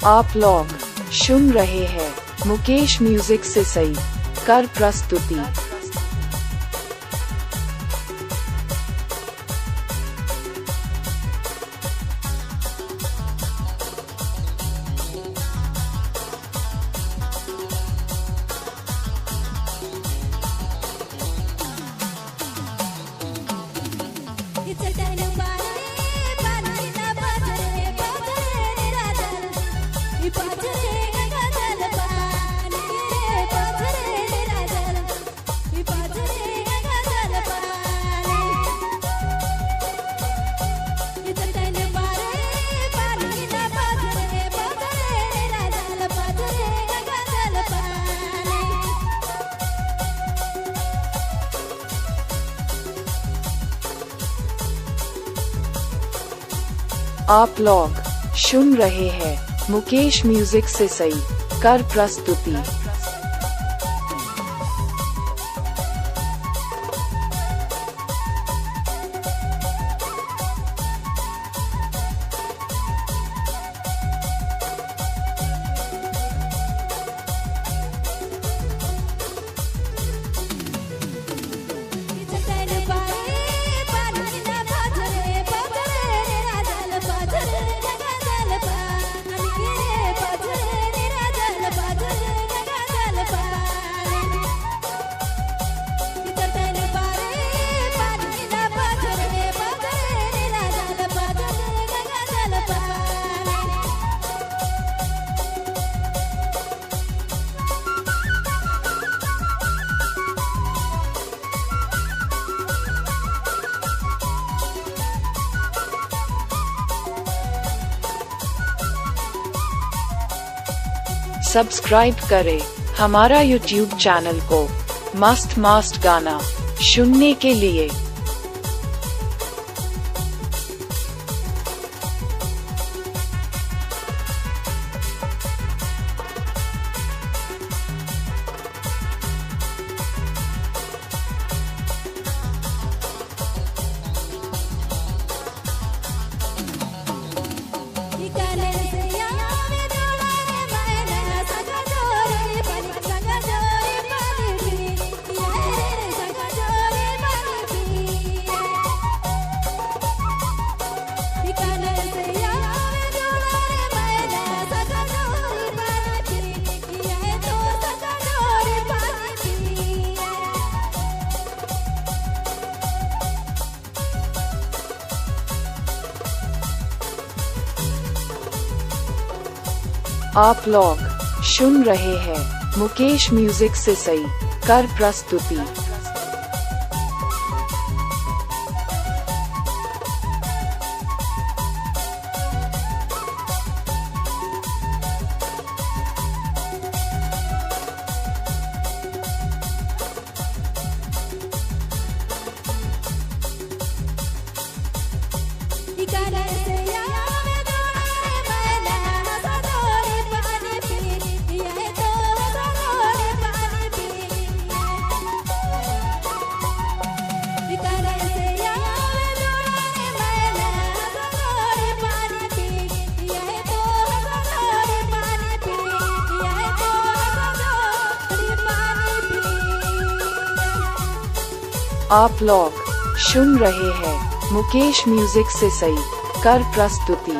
आप लोग सुन रहे हैं मुकेश म्यूजिक से सही कर प्रस्तुति। आप लोग सुन रहे हैं मुकेश म्यूजिक से सही कर प्रस्तुति। सब्सक्राइब करें हमारा यूट्यूब चैनल को मस्त मस्त गाना सुनने के लिए। आप लोग सुन रहे हैं मुकेश म्यूजिक से सही कर प्रस्तुति। आप लोग सुन रहे हैं मुकेश म्यूजिक से सही कर प्रस्तुति।